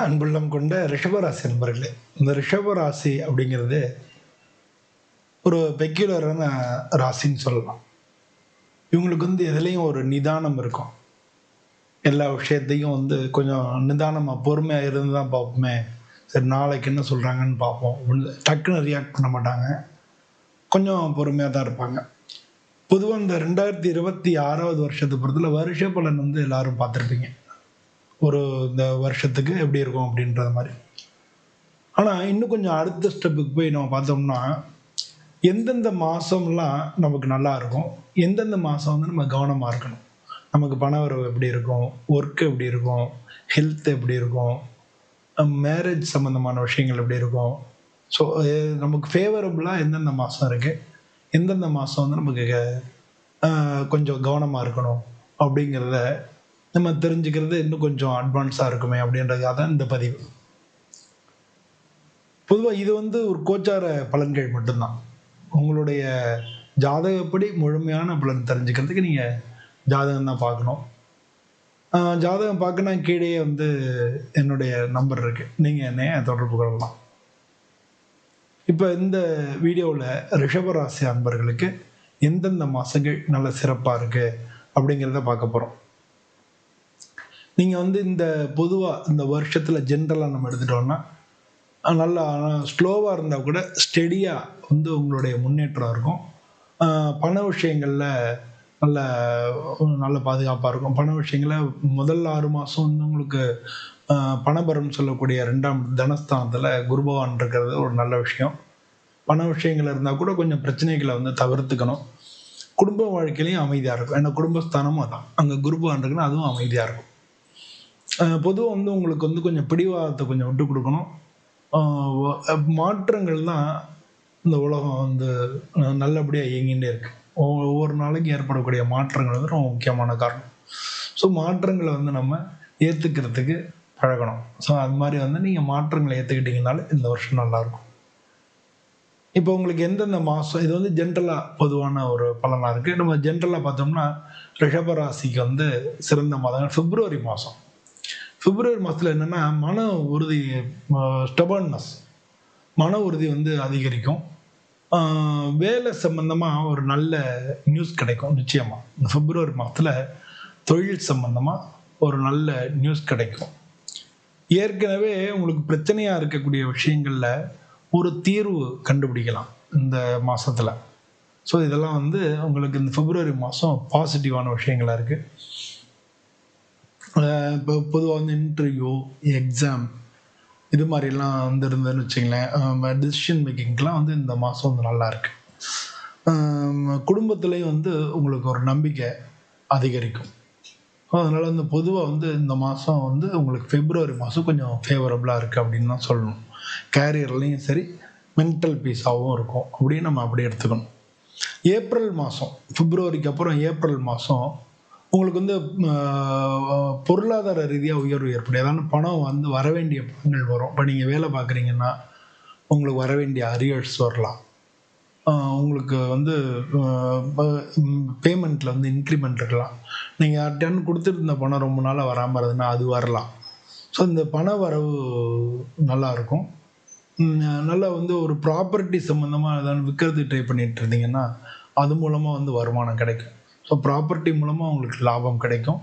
அன்புள்ளம் கொண்ட ரிஷபராசி நண்பர்களே, இந்த ரிஷபராசி அப்படிங்கிறது ஒரு பெக்யூலரான ராசின்னு சொல்லலாம். இவங்களுக்கு எதுலேயும் ஒரு நிதானம் இருக்கும். எல்லா விஷயத்தையும் கொஞ்சம் நிதானமாக பொறுமையாக இருந்து தான் பார்ப்போமே, சரி நாளைக்கு என்ன சொல்கிறாங்கன்னு பார்ப்போம், டக்குன்னு ரியாக்ட் பண்ண மாட்டாங்க. கொஞ்சம் பொறுமையாக தான் இருப்பாங்க. பொதுவாக இந்த 2026வது வருஷத்தை பொறுத்தல வருஷ பலன் எல்லாரும் பார்த்துருப்பீங்க. இந்த வருஷத்துக்கு எப்படி இருக்கும் அப்படின்றது மாதிரி. ஆனால் இன்னும் கொஞ்சம் அடுத்த ஸ்டெப்புக்கு போய் நம்ம பார்த்தோம்னா, எந்தெந்த மாதம்லாம் நமக்கு நல்லா இருக்கும், எந்தெந்த மாதம் நம்ம கவனமாக இருக்கணும். நமக்கு பணவரவு எப்படி இருக்கும், ஒர்க் எப்படி இருக்கும், ஹெல்த் எப்படி இருக்கும், மேரேஜ் சம்மந்தமான விஷயங்கள் எப்படி இருக்கும். ஸோ நமக்கு ஃபேவரபுளாக எந்தெந்த மாதம் இருக்குது, எந்தெந்த மாதம் நமக்கு கொஞ்சம் கவனமாக இருக்கணும் அப்படிங்கிறத நம்ம தெரிஞ்சுக்கிறது இன்னும் கொஞ்சம் அட்வான்ஸாக இருக்குமே அப்படின்றதுக்காக தான் இந்த பதிவு. பொதுவாக இது ஒரு கோச்சார பலன்கள் மட்டும்தான். உங்களுடைய ஜாதகப்படி முழுமையான பலன் தெரிஞ்சுக்கிறதுக்கு நீங்கள் ஜாதகம் தான் பார்க்கணும். ஜாதகம் பார்க்கணும்னா கீழே என்னுடைய நம்பர் இருக்குது, நீங்கள் என்னைய தொடர்பு கொள்ளலாம். இப்போ இந்த வீடியோவில் ரிஷபராசி அன்பர்களுக்கு எந்தெந்த மாதங்கள் நல்ல சிறப்பாக இருக்குது அப்படிங்கிறத பார்க்க போகிறோம். நீங்கள் இந்த பொதுவாக இந்த வருஷத்தில் ஜென்ரலாக நம்ம எடுத்துட்டோம்னா, நல்லா ஸ்லோவாக இருந்தால் கூட ஸ்டெடியாக உங்களுடைய முன்னேற்றம் இருக்கும். பண விஷயங்களில் நல்ல நல்ல பாதுகாப்பாக இருக்கும். பண விஷயங்களில் முதல் 6 மாதம் உங்களுக்கு பணபரம் சொல்லக்கூடிய 2ஆம் தனஸ்தானத்தில் குரு பகவான் இருக்கிறது ஒரு நல்ல விஷயம். பண விஷயங்கள் இருந்தால் கூட கொஞ்சம் பிரச்சனைகளை தவிர்த்துக்கணும். குடும்ப வாழ்க்கையிலையும் அமைதியாக இருக்கும். ஏன்னா குடும்பஸ்தானமும் அதான், அங்கே குரு பகவான் இருக்குன்னா அதுவும் அமைதியாக இருக்கும். பொதுவாக உங்களுக்கு கொஞ்சம் பிடிவாதத்தை கொஞ்சம் விட்டு கொடுக்கணும். மாற்றங்கள் தான் இந்த உலகம் நல்லபடியாக இயங்கிகிட்டே இருக்கு. ஒவ்வொரு நாளைக்கும் ஏற்படக்கூடிய மாற்றங்கள் ரொம்ப முக்கியமான காரணம். ஸோ மாற்றங்களை நம்ம ஏற்றுக்கிறதுக்கு பழகணும். ஸோ அது மாதிரி நீங்கள் மாற்றங்களை ஏற்றுக்கிட்டீங்கனாலே இந்த வருஷம் நல்லாயிருக்கும். இப்போ உங்களுக்கு எந்தெந்த மாதம், இது ஜென்ரலாக பொதுவான ஒரு பலனாக இருக்குது. நம்ம ஜென்ரலாக பார்த்தோம்னா ரிஷபராசிக்கு சிறந்த மாதங்கள் பிப்ரவரி மாதம். பிப்ரவரி மாதத்தில் என்னென்னா மன உறுதி, ஸ்டபர்னஸ், மன உறுதி அதிகரிக்கும். வேலை சம்பந்தமாக ஒரு நல்ல நியூஸ் கிடைக்கும். நிச்சயமாக இந்த பிப்ரவரி மாதத்தில் தொழில் சம்பந்தமாக ஒரு நல்ல நியூஸ் கிடைக்கும். ஏற்கனவே உங்களுக்கு பிரச்சனையாக இருக்கக்கூடிய விஷயங்களில் ஒரு தீர்வு கண்டுபிடிக்கலாம் இந்த மாதத்தில். ஸோ இதெல்லாம் உங்களுக்கு இந்த பிப்ரவரி மாதம் பாசிட்டிவான விஷயங்களாக இருக்குது. இப்போ பொதுவாக இன்டர்வியூ, எக்ஸாம் இது மாதிரிலாம் இருந்ததுன்னு வச்சுங்களேன், டிசிஷன் மேக்கிங்க்கெலாம் இந்த மாதம் நல்லா இருக்குது. குடும்பத்துலேயும் உங்களுக்கு ஒரு நம்பிக்கை அதிகரிக்கும். அதனால் பொதுவாக இந்த மாதம் உங்களுக்கு பிப்ரவரி மாதம் கொஞ்சம் ஃபேவரபுளாக இருக்குது அப்படின்னு தான் சொல்லணும். கேரியர்லேயும் சரி, மென்டல் பீஸாகவும் இருக்கும் அப்படின்னு நம்ம அப்படி எடுத்துக்கணும். ஏப்ரல் மாதம், பிப்ரவரிக்கு அப்புறம் ஏப்ரல் மாதம் உங்களுக்கு பொருளாதார ரீதியாக உயர்வு ஏற்படும். ஏதாவது பணம் வர வேண்டிய பணங்கள் வரும். இப்போ நீங்கள் வேலை பார்க்குறீங்கன்னா உங்களுக்கு வர வேண்டிய அரியர்ஸ் வரலாம். உங்களுக்கு பேமெண்ட்டில் இன்க்ரிமெண்ட் இருக்கலாம். நீங்கள் யார்கிட்ட கொடுத்துருந்த பணம் ரொம்ப நாளாக வராமல் இருந்ததுன்னா அது வரலாம். ஸோ இந்த பண வரவு நல்லாயிருக்கும். நல்லா ஒரு ப்ராப்பர்ட்டி சம்மந்தமாக ஏதாவது விற்கிறது ட்ரை பண்ணிட்டு இருந்தீங்கன்னா அது மூலமாக வருமானம் கிடைக்கும். ஸோ ப்ராப்பர்ட்டி மூலமாக உங்களுக்கு லாபம் கிடைக்கும்.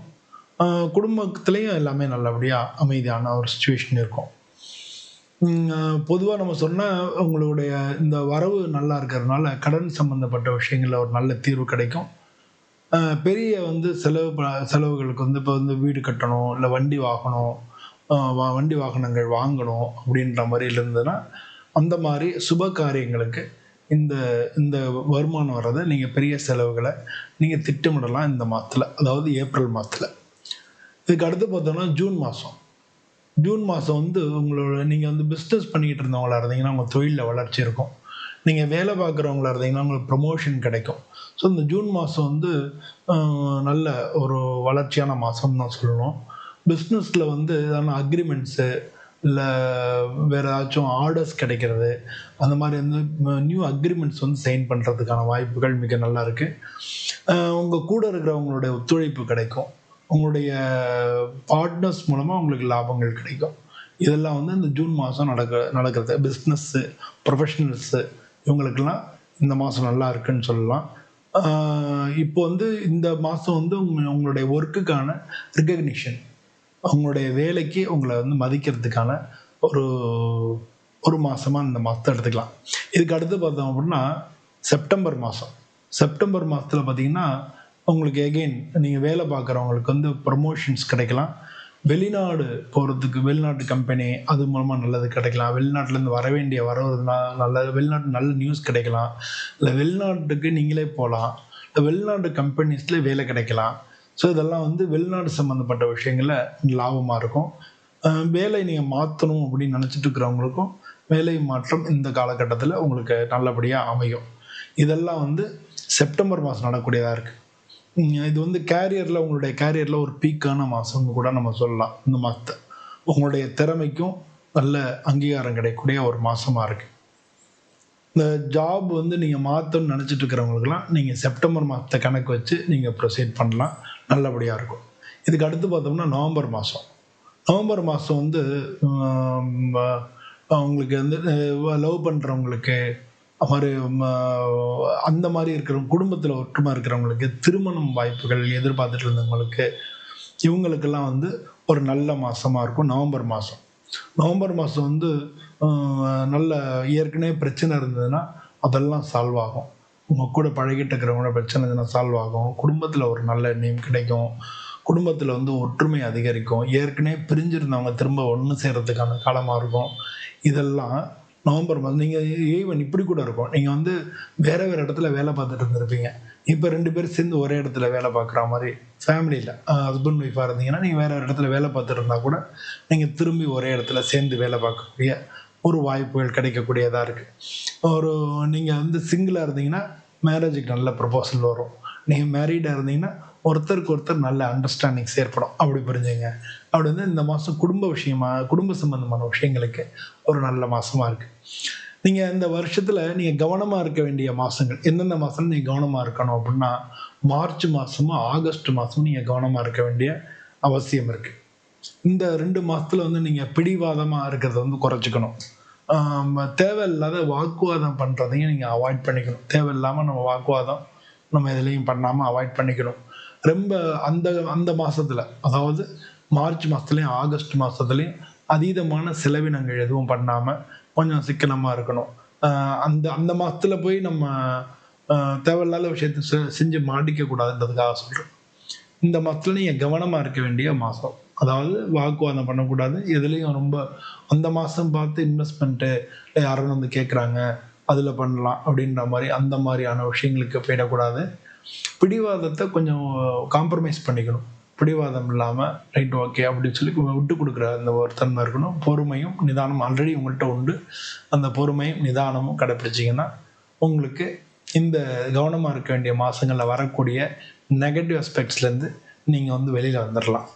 குடும்பத்துலேயும் எல்லாமே நல்லபடியாக அமைதியான ஒரு சுச்சுவேஷன் இருக்கும். பொதுவாக நம்ம சொன்னால் உங்களுடைய இந்த வரவு நல்லா இருக்கிறதுனால கடன் சம்மந்தப்பட்ட விஷயங்களில் ஒரு நல்ல தீர்வு கிடைக்கும். பெரிய செலவுகளுக்கு இப்போ வீடு கட்டணும், இல்லை வண்டி வாகனங்கள் வாங்கணும் அப்படின்ற மாதிரியில் இருந்ததுன்னா அந்த மாதிரி சுப காரியங்களுக்கு இந்த வருமானம் வர்றதை நீங்கள் பெரிய செலவுகளை நீங்கள் திட்டமிடலாம் இந்த மாதத்தில், அதாவது ஏப்ரல் மாதத்தில். இதுக்கு அடுத்து பார்த்தோம்னா ஜூன் மாதம் உங்களோட நீங்கள் பிஸ்னஸ் பண்ணிக்கிட்டு இருந்தவங்களா இருந்தீங்கன்னா உங்கள் தொழிலில் வளர்ச்சி இருக்கும். நீங்கள் வேலை பார்க்குறவங்களா இருந்தீங்கன்னா உங்களுக்கு ப்ரமோஷன் கிடைக்கும். ஸோ இந்த ஜூன் மாதம் நல்ல ஒரு வளர்ச்சியான மாதம் தான் சொல்லணும். பிஸ்னஸில் எதான அக்ரிமெண்ட்ஸு இல்லை வேறு ஏதாச்சும் ஆர்டர்ஸ் கிடைக்கிறது, அந்த மாதிரி நியூ அக்ரிமெண்ட்ஸ் சைன் பண்ணுறதுக்கான வாய்ப்புகள் மிக நல்லா இருக்குது. உங்கள் கூட இருக்கிறவங்களுடைய ஒத்துழைப்பு கிடைக்கும். உங்களுடைய பார்ட்னர்ஸ் மூலமாக உங்களுக்கு லாபங்கள் கிடைக்கும். இதெல்லாம் வந்து இந்த ஜூன் மாதம் நடக்கிறது. பிஸ்னஸ்ஸு, ப்ரொஃபஷனல்ஸு இவங்களுக்கெல்லாம் இந்த மாதம் நல்லா இருக்குன்னு சொல்லலாம். இப்போ வந்து இந்த மாதம் வந்து உங்களுடைய ஒர்க்குக்கான ரிகக்னிஷன், உங்களுடைய வேலைக்கு உங்களை வந்து மதிக்கிறதுக்கான ஒரு ஒரு மாதமாக இந்த மாதத்தை எடுத்துக்கலாம். இதுக்கு அடுத்து பார்த்தோம் அப்படின்னா செப்டம்பர் மாதம். செப்டம்பர் மாதத்தில் பார்த்தீங்கன்னா உங்களுக்கு எகெயின் நீங்கள் வேலை பார்க்குறவங்களுக்கு வந்து ப்ரமோஷன்ஸ் கிடைக்கலாம். வெளிநாடு போகிறதுக்கு, வெளிநாட்டு கம்பெனி அது மூலமாக நல்லது கிடைக்கலாம். வெளிநாட்டிலேருந்து வர வேண்டிய நல்ல வெளிநாட்டு நல்ல நியூஸ் கிடைக்கலாம். இல்லை வெளிநாட்டுக்கு நீங்களே போகலாம். இல்லை வெளிநாட்டு கம்பெனிஸில் வேலை கிடைக்கலாம். ஸோ இதெல்லாம் வந்து வெளிநாடு சம்மந்தப்பட்ட விஷயங்களில் லாபமாக இருக்கும். வேலை நீங்கள் மாற்றணும் அப்படின்னு நினச்சிட்டு இருக்கிறவங்களுக்கும் வேலை மாற்றம் இந்த காலகட்டத்தில் உங்களுக்கு நல்லபடியாக அமையும். இதெல்லாம் வந்து செப்டம்பர் மாதம் நடக்கக்கூடியதாக இருக்குது. இது வந்து உங்களுடைய கேரியரில் ஒரு பீக்கான மாதம்னு கூட நம்ம சொல்லலாம். இந்த மாதத்தை உங்களுடைய திறமைக்கும் நல்ல அங்கீகாரம் கிடைக்கக்கூடிய ஒரு மாதமாக இருக்குது. இந்த ஜாப் வந்து நீங்கள் மாற்றணும்னு நினச்சிட்டு இருக்கிறவங்களுக்கெல்லாம் நீங்கள் செப்டம்பர் மாதத்தை கணக்கு வச்சு நீங்கள் ப்ரொசீட் பண்ணலாம், நல்லபடியாக இருக்கும். இதுக்கு அடுத்து பார்த்தோம்னா நவம்பர் மாதம். நவம்பர் மாதம் வந்து அவங்களுக்கு வந்து லவ் பண்ணுறவங்களுக்கு மாதிரி அந்த மாதிரி இருக்கிறவங்க, குடும்பத்தில் ஒற்றுமை இருக்கிறவங்களுக்கு, திருமணம் வாய்ப்புகள் எதிர்பார்த்துட்டு இருந்தவங்களுக்கு, இவங்களுக்கெல்லாம் வந்து ஒரு நல்ல மாதமாக இருக்கும் நவம்பர் மாதம். நவம்பர் மாதம் வந்து நல்ல ஏற்கனவே பிரச்சனை இருந்ததுன்னா அதெல்லாம் சால்வ் ஆகும். உங்கள் கூட பழகிட்டு இருக்கிறவங்களோட பிரச்சனை இருந்ததுன்னா சால்வ் ஆகும். குடும்பத்தில் ஒரு நல்ல நேம் கிடைக்கும். குடும்பத்தில் வந்து ஒற்றுமை அதிகரிக்கும். ஏற்கனவே பிரிஞ்சிருந்தவங்க திரும்ப ஒன்று சேர்கிறதுக்கான காலமாக இருக்கும். இதெல்லாம் நவம்பர் மாதம். நீங்கள் ஈவன் இப்படி கூட இருக்கும், நீங்கள் வந்து வேறு இடத்துல வேலை பார்த்துட்டு இருந்திருப்பீங்க. இப்போ 2 பேரும் சேர்ந்து ஒரே இடத்துல வேலை பார்க்குற மாதிரி ஃபேமிலியில் ஹஸ்பண்ட் ஒய்ஃபாக இருந்தீங்கன்னா நீங்கள் வேறு இடத்துல வேலை பார்த்துட்டு இருந்தால் கூட நீங்கள் திரும்பி ஒரே இடத்துல சேர்ந்து வேலை பார்க்கக்கூடிய ஒரு வாய்ப்புகள் கிடைக்கக்கூடியதாக இருக்குது. நீங்கள் வந்து சிங்கிளாக இருந்தீங்கன்னா மேரேஜுக்கு நல்ல ப்ரொபோசல் வரும். நீங்கள் மேரீடாக இருந்தீங்கன்னா ஒருத்தருக்கு ஒருத்தர் நல்ல அண்டர்ஸ்டாண்டிங்ஸ் ஏற்படும். அப்படி புரிஞ்சுங்க. அப்படி வந்து இந்த மாதம் குடும்ப சம்பந்தமான விஷயங்களுக்கு ஒரு நல்ல மாதமாக இருக்குது. நீங்கள் இந்த வருஷத்தில் நீங்கள் கவனமாக இருக்க வேண்டிய மாதங்கள் எந்தெந்த மாதம் நீங்கள் கவனமாக இருக்கணும் அப்படின்னா மார்ச் மாதமும் ஆகஸ்ட் மாதமும் நீங்கள் கவனமாக இருக்க வேண்டிய அவசியம் இருக்குது. இந்த 2 மாதத்தில் வந்து நீங்கள் பிடிவாதமாக இருக்கிறத வந்து குறைச்சிக்கணும். தேவையில்லாத வாக்குவாதம் பண்ணுறதையும் நீங்கள் அவாய்ட் பண்ணிக்கணும். தேவையில்லாமல் நம்ம எதுலேயும் பண்ணாமல் அவாய்ட் பண்ணிக்கணும். ரொம்ப அந்த மாதத்தில், அதாவது மார்ச் மாதத்துலேயும் ஆகஸ்ட் மாதத்துலேயும் அதீதமான செலவினங்கள் எதுவும் பண்ணாமல் கொஞ்சம் சிக்கனமாக இருக்கணும். அந்த மாதத்தில் போய் நம்ம தேவையில்லாத விஷயத்த செஞ்சு மாட்டிக்கக்கூடாதுன்றதுக்காக சொல்கிறேன். இந்த மாதத்தில் நீங்கள் கவனமாக இருக்க வேண்டிய மாதம். அதாவது வாக்குவாதம் பண்ணக்கூடாது. எதுலேயும் ரொம்ப அந்த மாதம் பார்த்து இன்வெஸ்ட்மெண்ட்டு யாரும் வந்து கேட்குறாங்க அதில் பண்ணலாம் அப்படின்ற மாதிரி அந்த மாதிரியான விஷயங்களுக்கு போயிடக்கூடாது. பிடிவாதத்தை கொஞ்சம் காம்ப்ரமைஸ் பண்ணிக்கணும். பிடிவாதம் இல்லாமல் ரைட் ஓகே அப்படின்னு சொல்லி விட்டு கொடுக்குற அந்த ஒரு தன்மை இருக்கணும். பொறுமையும் நிதானம் ஆல்ரெடி உங்கள்கிட்ட உண்டு. அந்த பொறுமையும் நிதானமும் கடைப்பிடிச்சிங்கன்னா உங்களுக்கு இந்த கவனமாக இருக்க வேண்டிய மாதங்களில் வரக்கூடிய நெகட்டிவ் அஸ்பெக்ட்ஸ்லேருந்து நீங்கள் வந்து வெளியில் வந்துடலாம்.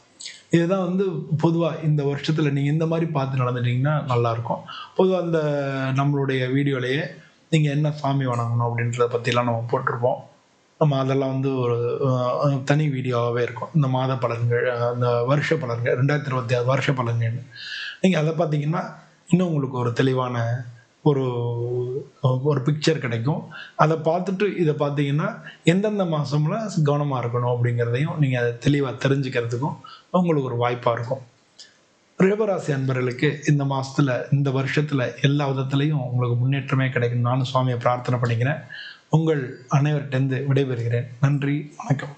இதுதான் வந்து பொதுவாக இந்த வருஷத்தில் நீங்கள் இந்த மாதிரி பார்த்து நடந்துட்டிங்கன்னா நல்லாயிருக்கும். பொதுவாக அந்த நம்மளுடைய வீடியோலேயே நீங்கள் என்ன சாமி வணங்கணும் அப்படின்றத பற்றிலாம் நம்ம போட்டிருப்போம். நம்ம அதெல்லாம் வந்து ஒரு தனி வீடியோவாகவே இருக்கும். இந்த மாத பலன்கள், அந்த வருஷ பலன்கள், 2026 வருஷ பலன்கள்னு நீங்கள் அதை பார்த்தீங்கன்னா இன்னும் உங்களுக்கு ஒரு தெளிவான ஒரு பிக்சர் கிடைக்கும். அதை பார்த்துட்டு இதை பார்த்தீங்கன்னா எந்தெந்த மாதம்ல கவனமாக இருக்கணும் அப்படிங்கிறதையும் நீங்கள் அதை தெளிவாக தெரிஞ்சுக்கிறதுக்கும் உங்களுக்கு ஒரு வாய்ப்பாக இருக்கும். ரிஷபராசி அன்பர்களுக்கு இந்த மாதத்தில், இந்த வருஷத்தில் எல்லா விதத்துலையும் உங்களுக்கு முன்னேற்றமே கிடைக்கும். நானும் சுவாமியை பிரார்த்தனை பண்ணிக்கிறேன். உங்கள் அனைவர்கிட்டேருந்து விடைபெறுகிறேன். நன்றி, வணக்கம்.